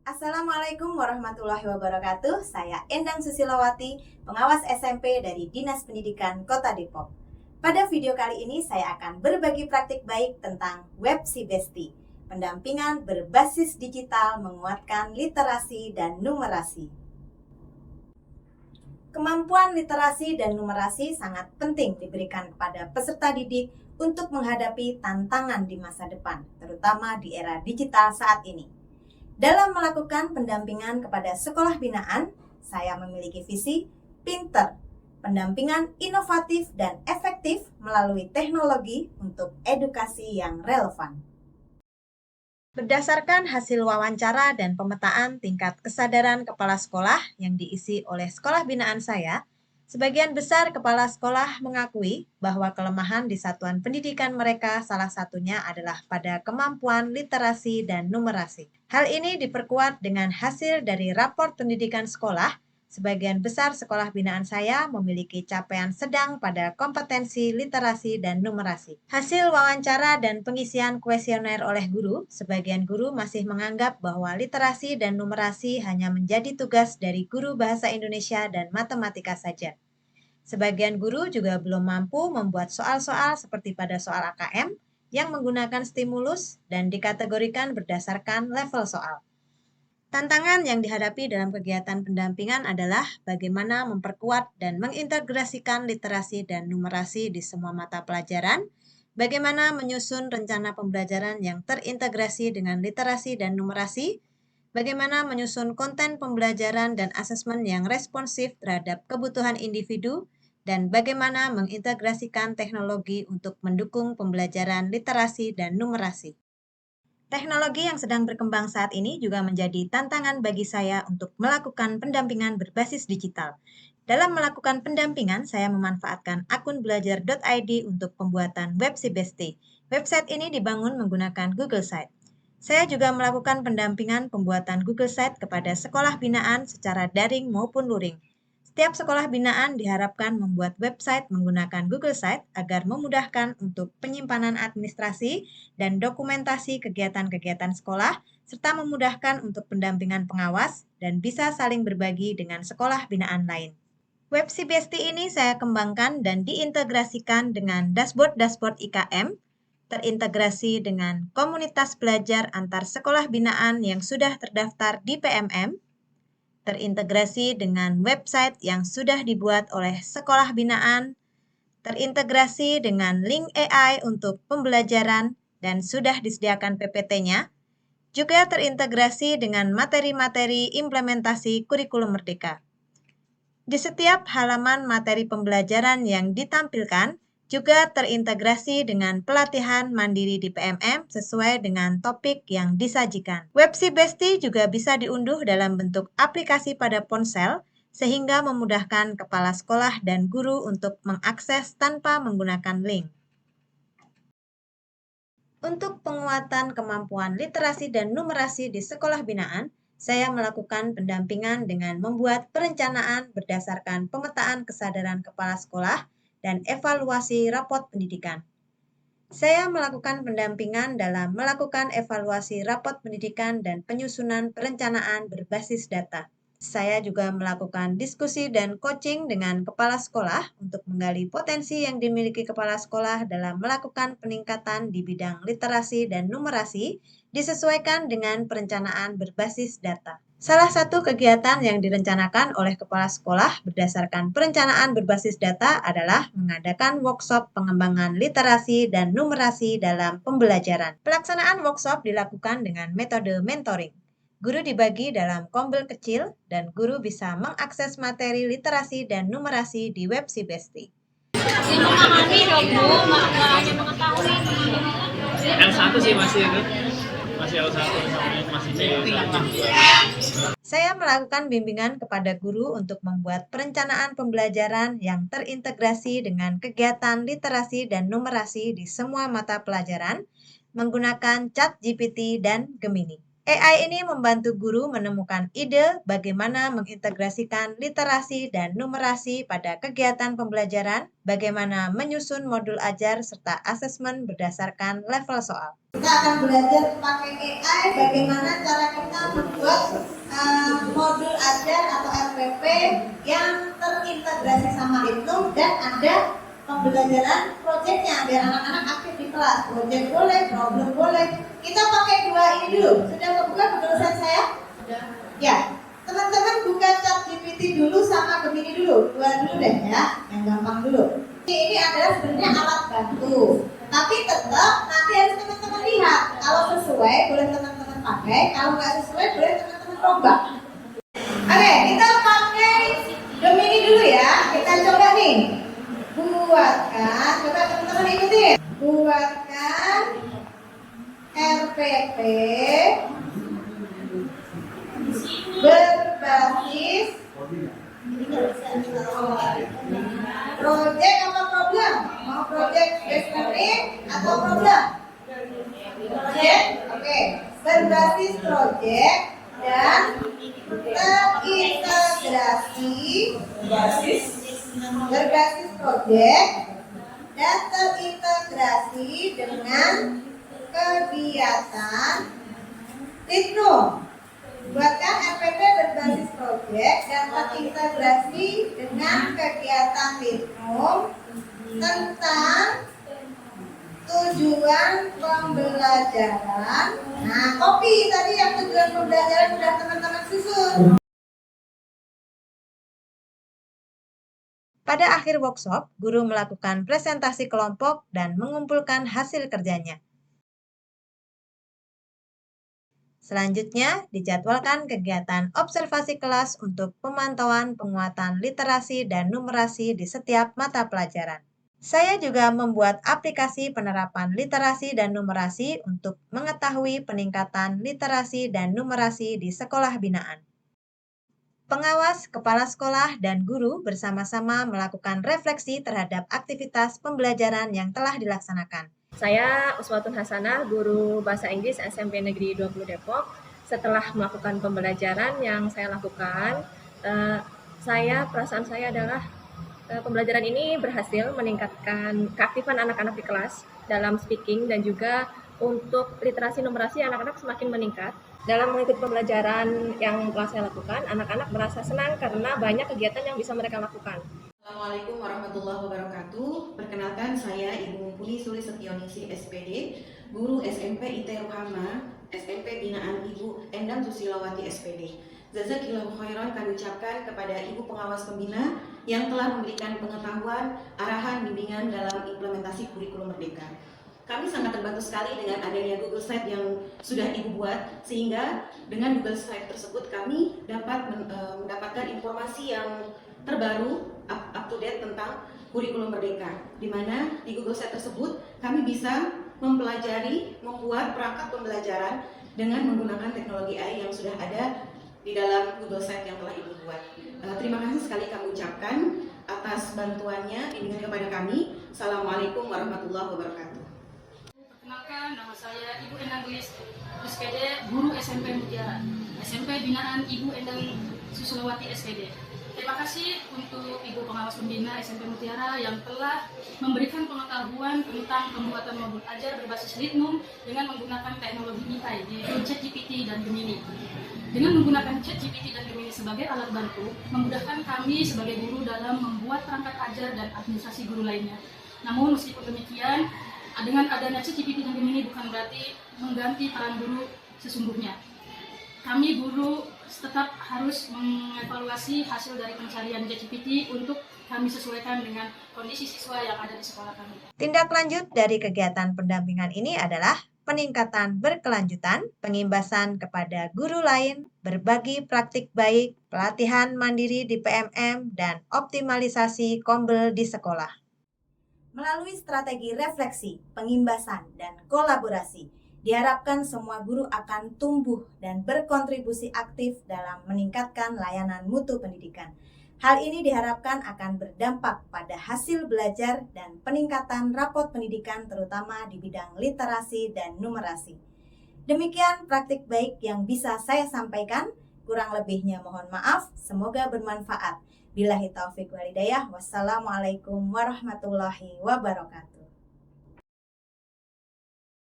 Assalamualaikum warahmatullahi wabarakatuh. Saya Endang Susilawati, pengawas SMP dari Dinas Pendidikan Kota Depok. Pada video kali ini saya akan berbagi praktik baik tentang Web Si Besti, pendampingan berbasis digital menguatkan literasi dan numerasi. Kemampuan literasi dan numerasi sangat penting diberikan kepada peserta didik untuk menghadapi tantangan di masa depan, terutama di era digital saat ini. Dalam melakukan pendampingan kepada sekolah binaan, saya memiliki visi pinter, pendampingan inovatif dan efektif melalui teknologi untuk edukasi yang relevan. Berdasarkan hasil wawancara dan pemetaan tingkat kesadaran kepala sekolah yang diisi oleh sekolah binaan saya, sebagian besar kepala sekolah mengakui bahwa kelemahan di satuan pendidikan mereka salah satunya adalah pada kemampuan literasi dan numerasi. Hal ini diperkuat dengan hasil dari raport pendidikan sekolah. Sebagian besar sekolah binaan saya memiliki capaian sedang pada kompetensi literasi dan numerasi. Hasil wawancara dan pengisian kuesioner oleh guru, sebagian guru masih menganggap bahwa literasi dan numerasi hanya menjadi tugas dari guru bahasa Indonesia dan matematika saja. Sebagian guru juga belum mampu membuat soal-soal seperti pada soal AKM yang menggunakan stimulus dan dikategorikan berdasarkan level soal. Tantangan yang dihadapi dalam kegiatan pendampingan adalah bagaimana memperkuat dan mengintegrasikan literasi dan numerasi di semua mata pelajaran, bagaimana menyusun rencana pembelajaran yang terintegrasi dengan literasi dan numerasi, bagaimana menyusun konten pembelajaran dan asesmen yang responsif terhadap kebutuhan individu, dan bagaimana mengintegrasikan teknologi untuk mendukung pembelajaran literasi dan numerasi. Teknologi yang sedang berkembang saat ini juga menjadi tantangan bagi saya untuk melakukan pendampingan berbasis digital. Dalam melakukan pendampingan, saya memanfaatkan akun belajar.id untuk pembuatan Web Si Besti. Website ini dibangun menggunakan Google Site. Saya juga melakukan pendampingan pembuatan Google Site kepada sekolah binaan secara daring maupun luring. Setiap sekolah binaan diharapkan membuat website menggunakan Google Site agar memudahkan untuk penyimpanan administrasi dan dokumentasi kegiatan-kegiatan sekolah, serta memudahkan untuk pendampingan pengawas dan bisa saling berbagi dengan sekolah binaan lain. Web Si Besti ini saya kembangkan dan diintegrasikan dengan dashboard-dashboard IKM, terintegrasi dengan komunitas belajar antar sekolah binaan yang sudah terdaftar di PMM, terintegrasi dengan website yang sudah dibuat oleh sekolah binaan, terintegrasi dengan link AI untuk pembelajaran dan sudah disediakan PPT-nya, juga terintegrasi dengan materi-materi implementasi kurikulum merdeka. Di setiap halaman materi pembelajaran yang ditampilkan, juga terintegrasi dengan pelatihan mandiri di PMM sesuai dengan topik yang disajikan. Web Si Besti juga bisa diunduh dalam bentuk aplikasi pada ponsel, sehingga memudahkan kepala sekolah dan guru untuk mengakses tanpa menggunakan link. Untuk penguatan kemampuan literasi dan numerasi di sekolah binaan, saya melakukan pendampingan dengan membuat perencanaan berdasarkan pemetaan kesadaran kepala sekolah dan evaluasi rapot pendidikan. Saya melakukan pendampingan dalam melakukan evaluasi rapot pendidikan dan penyusunan perencanaan berbasis data. Saya juga melakukan diskusi dan coaching dengan kepala sekolah untuk menggali potensi yang dimiliki kepala sekolah dalam melakukan peningkatan di bidang literasi dan numerasi disesuaikan dengan perencanaan berbasis data. Salah satu kegiatan yang direncanakan oleh kepala sekolah berdasarkan perencanaan berbasis data adalah mengadakan workshop pengembangan literasi dan numerasi dalam pembelajaran. Pelaksanaan workshop dilakukan dengan metode mentoring. Guru dibagi dalam kombel kecil dan guru bisa mengakses materi literasi dan numerasi di Web Si Besti. Memahami dong Bu, nggak hanya mengetahui. L1 sih masih itu. Masih L1 masih C1. Saya melakukan bimbingan kepada guru untuk membuat perencanaan pembelajaran yang terintegrasi dengan kegiatan literasi dan numerasi di semua mata pelajaran menggunakan ChatGPT dan Gemini. AI ini membantu guru menemukan ide bagaimana mengintegrasikan literasi dan numerasi pada kegiatan pembelajaran, bagaimana menyusun modul ajar, serta asesmen berdasarkan level soal. Kita akan belajar pakai AI bagaimana cara kita membuat modul ajar atau RPP yang terintegrasi sama Litnum dan ada pembelajaran proyeknya biar anak-anak aktif di kelas. Proyek boleh, problem boleh. Kita pakai dua ini dulu. Sudah kebuka penulisan saya? Sudah. Ya, teman-teman buka ChatGPT dulu sama Gemini dulu. Dua dulu deh ya, yang gampang dulu. Ini adalah sebenarnya alat bantu. Tapi tetap nanti harus teman-teman lihat. Kalau sesuai boleh teman-teman pakai. Kalau nggak sesuai boleh teman-teman coba. Oke, kita pakai Gemini dulu ya. Kita coba nih. Buatkan, coba teman-teman ikutin. Buatkan RPP berbasis project apa problem? Mau project based learning atau problem? Project, oke. Berbasis project dan terintegrasi berbasis project dan terintegrasi dengan kegiatan Litnum. Buatkan RPP berbasis project dan terintegrasi dengan kegiatan Litnum tentang tujuan pembelajaran. Nah, copy tadi yang tujuan pembelajaran sudah teman-teman susun. Pada akhir workshop, guru melakukan presentasi kelompok dan mengumpulkan hasil kerjanya. Selanjutnya, dijadwalkan kegiatan observasi kelas untuk pemantauan penguatan literasi dan numerasi di setiap mata pelajaran. Saya juga membuat aplikasi penerapan literasi dan numerasi untuk mengetahui peningkatan literasi dan numerasi di sekolah binaan. Pengawas, kepala sekolah, dan guru bersama-sama melakukan refleksi terhadap aktivitas pembelajaran yang telah dilaksanakan. Saya Uswatun Hasanah, guru Bahasa Inggris SMP Negeri 20 Depok. Setelah melakukan pembelajaran yang saya lakukan, perasaan saya adalah pembelajaran ini berhasil meningkatkan keaktifan anak-anak di kelas dalam speaking dan juga untuk literasi numerasi anak-anak semakin meningkat. Dalam mengikuti pembelajaran yang telah saya lakukan, anak-anak merasa senang karena banyak kegiatan yang bisa mereka lakukan. Assalamualaikum warahmatullahi wabarakatuh. Perkenalkan, saya Ibu Mumpuni Suli Setionisi SPD, guru SMP IT Ruhama, SMP binaan Ibu Endang Susilawati SPD. Jazakillahu khairan kami ucapkan kepada Ibu pengawas pembina yang telah memberikan pengetahuan, arahan, bimbingan dalam implementasi kurikulum merdeka. Kami sangat terbantu sekali dengan adanya Google Slide yang sudah Ibu buat, sehingga dengan Google Slide tersebut kami dapat mendapatkan informasi yang terbaru, up to date tentang kurikulum merdeka, di mana di Google Slide tersebut kami bisa mempelajari, membuat perangkat pembelajaran dengan menggunakan teknologi AI yang sudah ada di dalam Google Slide yang telah Ibu buat. Terima kasih sekali kami ucapkan atas bantuannya, bimbingan kepada kami. Assalamualaikum warahmatullahi wabarakatuh. Perkenalkan, nama saya Ibu Endang SPD, guru SMP Mutiara, SMP binaan Ibu Endang Susilawati SPD. Terima kasih untuk Ibu pengawas pembina SMP Mutiara yang telah memberikan pengetahuan tentang pembuatan modul ajar berbasis Litnum dengan menggunakan teknologi AI, yaitu ChatGPT dan Gemini. Dengan menggunakan ChatGPT dan Gemini sebagai alat bantu, memudahkan kami sebagai guru dalam membuat perangkat ajar dan administrasi guru lainnya. Namun meskipun demikian, dengan adanya ChatGPT dan Gemini bukan berarti mengganti peran guru sesungguhnya. Kami guru tetap harus mengevaluasi hasil dari pencarian ChatGPT untuk kami sesuaikan dengan kondisi siswa yang ada di sekolah kami. Tindak lanjut dari kegiatan pendampingan ini adalah peningkatan berkelanjutan, pengimbasan kepada guru lain, berbagi praktik baik, pelatihan mandiri di PMM, dan optimalisasi kombel di sekolah. Melalui strategi refleksi, pengimbasan, dan kolaborasi, diharapkan semua guru akan tumbuh dan berkontribusi aktif dalam meningkatkan layanan mutu pendidikan. Hal ini diharapkan akan berdampak pada hasil belajar dan peningkatan rapot pendidikan terutama di bidang literasi dan numerasi. Demikian praktik baik yang bisa saya sampaikan. Kurang lebihnya mohon maaf. Semoga bermanfaat. Billahi taufik walhidayah. Wassalamualaikum warahmatullahi wabarakatuh.